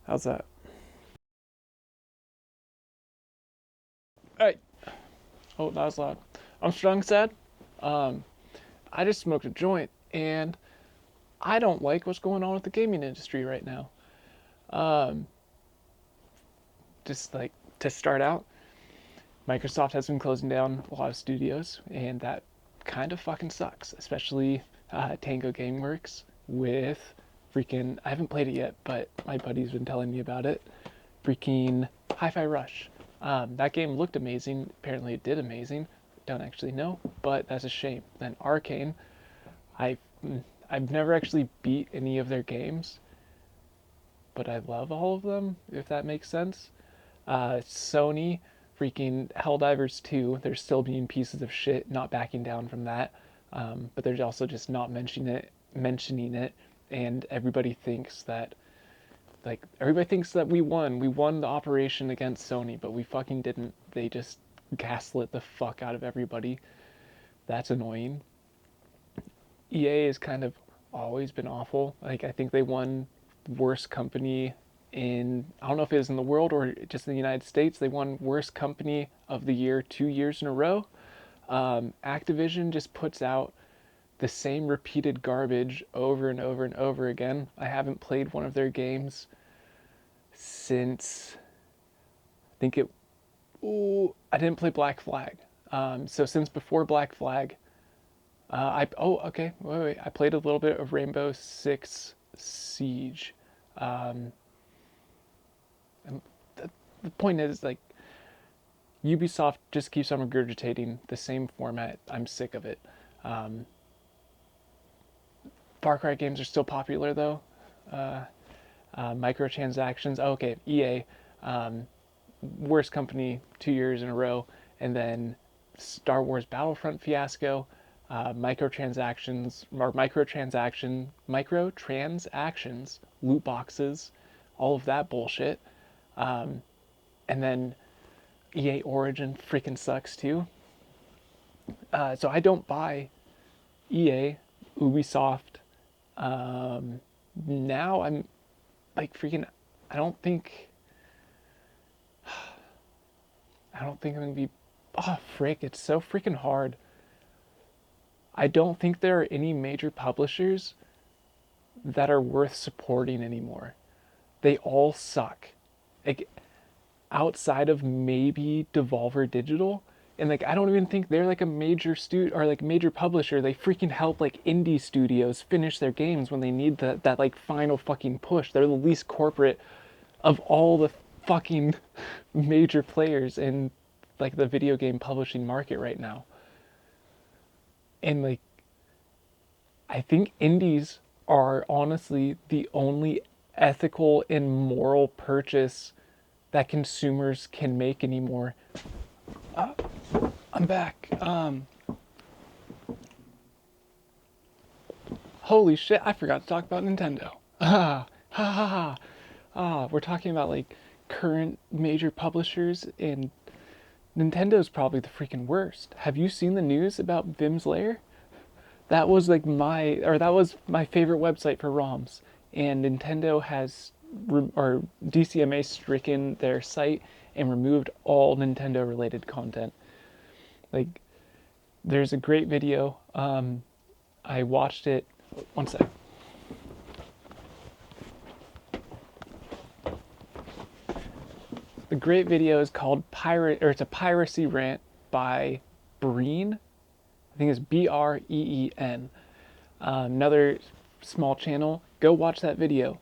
How's that? Hey. Oh, that was loud. I'm strong sad. Um, I just smoked a joint and I don't like what's going on with the gaming industry right now. Um, just like to start out, Microsoft has been closing down a lot of studios and that kind of fucking sucks, especially Tango Gameworks with freaking, I haven't played it yet, but my buddy's been telling me about it. Freaking Hi-Fi Rush. That game looked amazing. Apparently, it did amazing. Don't actually know, but that's a shame. Then Arcane, I I've never actually beat any of their games, but I love all of them. If that makes sense. Sony, freaking Helldivers 2. They're still being pieces of shit, not backing down from that. But they're also just not mentioning it, and everybody thinks that we won. We won the operation against Sony, but we fucking didn't. They just gaslit the fuck out of everybody. That's annoying. EA has kind of always been awful. Like I think they won worst company in, I don't know if it was in the world or just in the United States. They won worst company of the year 2 years in a row. Activision just puts out the same repeated garbage over and over and over again. I haven't played one of their games since I think it. Ooh, I didn't play Black Flag. So since before Black Flag, okay, wait. I played a little bit of Rainbow Six Siege. Um, and the point is like Ubisoft just keeps on regurgitating the same format. I'm sick of it. Um, Far Cry games are still popular though. Uh, Microtransactions. Oh, okay, EA. Um, Worst company 2 years in a row, and then Star Wars Battlefront fiasco, microtransactions, loot boxes, all of that bullshit, and then EA Origin freaking sucks too. So I don't buy EA, Ubisoft. Now I'm like freaking. I don't think. I don't think I'm gonna be. Oh frick! It's so freaking hard. I don't think there are any major publishers that are worth supporting anymore. They all suck. Like outside of maybe Devolver Digital, and like I don't even think they're like a major or like major publisher. They freaking help like indie studios finish their games when they need that like final fucking push. They're the least corporate of all the fucking major players in like the video game publishing market right now. And like I think indies are honestly the only ethical and moral purchase that consumers can make anymore. I'm back. Holy shit, I forgot to talk about Nintendo. Ah, ha ha ha. We're talking about like current major publishers, and Nintendo's probably the freaking worst. Have you seen the news about Vim's Lair? That was my favorite website for ROMs, and Nintendo has or DCMA stricken their site and removed all Nintendo related content. Like, there's a great video. I watched it. One sec. The great video is called Pirate, or it's a piracy rant by Breen. I think it's Breen. Another small channel. Go watch that video.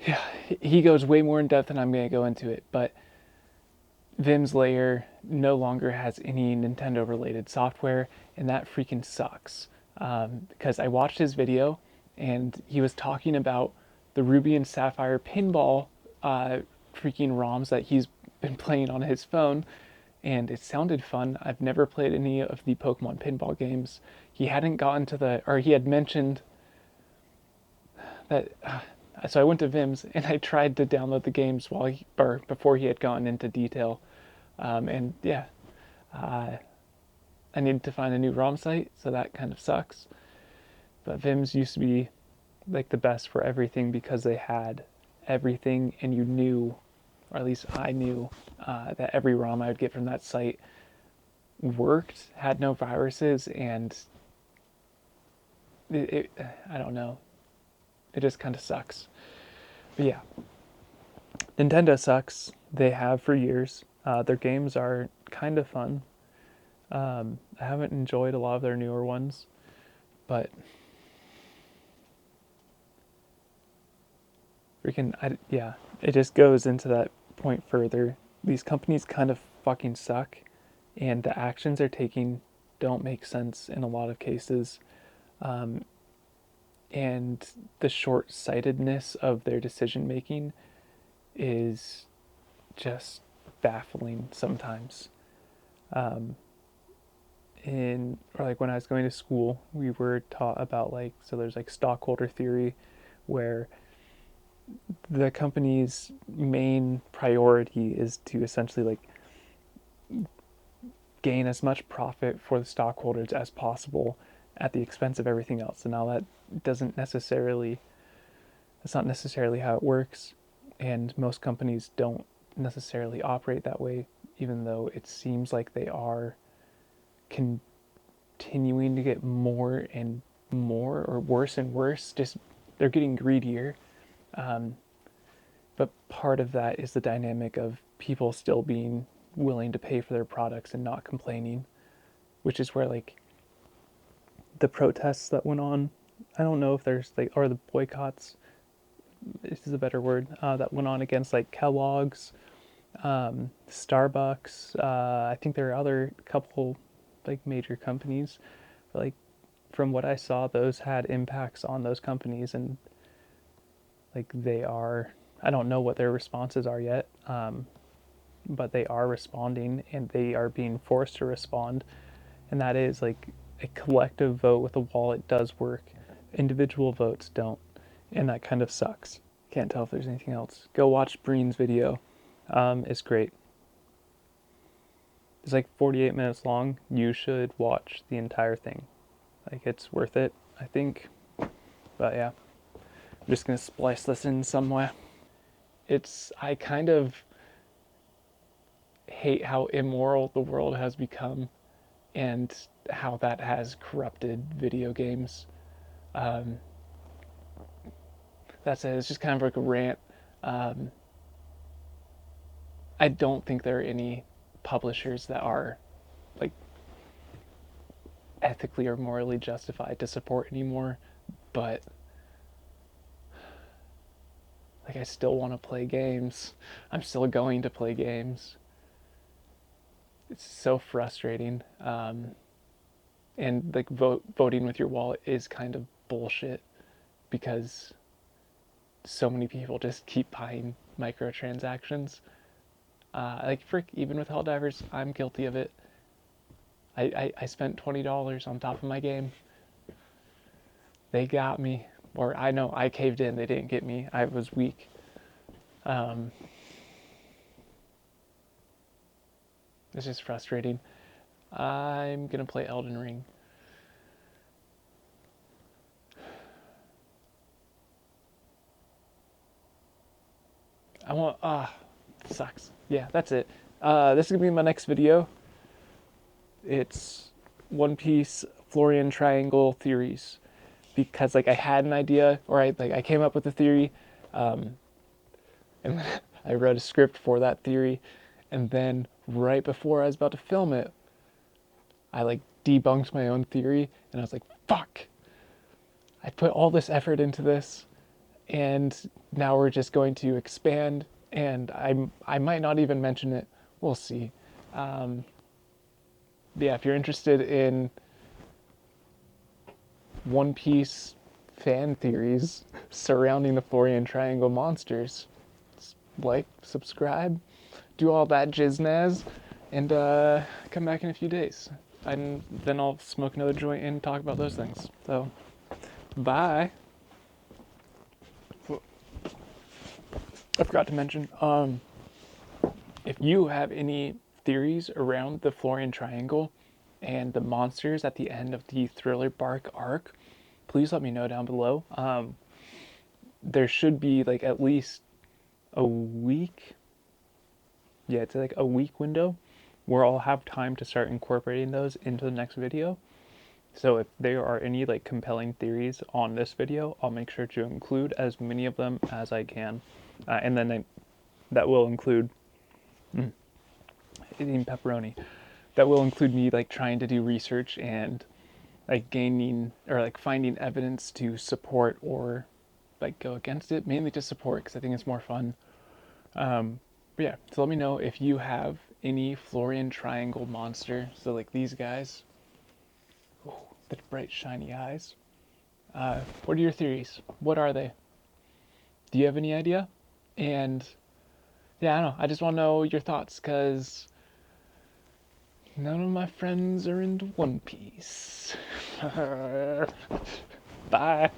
Yeah, he goes way more in depth than I'm gonna go into it, but Vim's Lair no longer has any Nintendo related software, and that freaking sucks. Because I watched his video, and he was talking about the Ruby and Sapphire pinball freaking ROMs that he's been playing on his phone, and it sounded fun. I've never played any of the Pokemon pinball games. He hadn't gotten to or he had mentioned that. So I went to Vim's and I tried to download the games or before he had gotten into detail. And yeah, uh, I needed to find a new ROM site, so that kind of sucks. But Vim's used to be like the best for everything because they had everything, and you knew, or at least I knew, that every ROM I would get from that site worked, had no viruses, and I don't know, it just kind of sucks. But yeah, Nintendo sucks. They have for years. Their games are kind of fun. I haven't enjoyed a lot of their newer ones, but yeah, it just goes into that point further. These companies kind of fucking suck, and the actions they're taking don't make sense in a lot of cases. And the short-sightedness of their decision making is just baffling sometimes. Or like when I was going to school, we were taught about like, so there's like stockholder theory, where the company's main priority is to essentially like gain as much profit for the stockholders as possible at the expense of everything else. And now that's not necessarily how it works. And most companies don't necessarily operate that way, even though it seems like they are continuing to get more and more, or worse and worse. Just they're getting greedier. But part of that is the dynamic of people still being willing to pay for their products and not complaining, which is where like the protests that went on, I don't know if there's like, or the boycotts, this is a better word, that went on against like Kellogg's, Starbucks. I think there are other couple like major companies. But, like from what I saw, those had impacts on those companies, and like they are. I don't know what their responses are yet, but they are responding, and they are being forced to respond. And that is like a collective vote with a wallet does work. Individual votes don't, and that kind of sucks. Can't tell if there's anything else. Go watch Breen's video. It's great. It's like 48 minutes long. You should watch the entire thing. Like it's worth it, I think. But yeah, I'm just gonna splice this in somewhere. I kind of hate how immoral the world has become, and how that has corrupted video games. Um, that's it. It's just kind of like a rant. Um, I don't think there are any publishers that are like ethically or morally justified to support anymore, but like I still want to play games. I'm still going to play games. It's so frustrating. And like voting with your wallet is kind of bullshit, because so many people just keep buying microtransactions. Like frick, even with Helldivers, I'm guilty of it. I spent $20 on top of my game. They got me. Or I know I caved in. They didn't get me. I was weak. It's just frustrating. I'm gonna play Elden Ring. I want. Sucks. Yeah, that's it. This is gonna be my next video. It's One Piece Florian Triangle theories, because like I had an idea, or I came up with a theory, and I wrote a script for that theory, and then right before I was about to film it, I like debunked my own theory, and I was like, fuck. I put all this effort into this, and now we're just going to expand, and I might not even mention it. We'll see. Yeah, if you're interested in One Piece fan theories surrounding the Florian Triangle monsters, like, subscribe, do all that jiznaz, and come back in a few days. And then I'll smoke another joint and talk about those things. So, bye. I forgot to mention, if you have any theories around the Florian Triangle and the monsters at the end of the Thriller Bark arc, please let me know down below. there should be like at least a week. Yeah, it's like a week window where I'll have time to start incorporating those into the next video. So if there are any like compelling theories on this video, I'll make sure to include as many of them as I can. And then that will include eating pepperoni. That will include me like trying to do research and like gaining or like finding evidence to support or like go against it, mainly to support because I think it's more fun. But yeah, so let me know if you have any Florian Triangle monster. So like these guys, the bright shiny eyes. What are your theories? What are they? Do you have any idea? And yeah, I don't know. I just want to know your thoughts because none of my friends are into One Piece. Bye.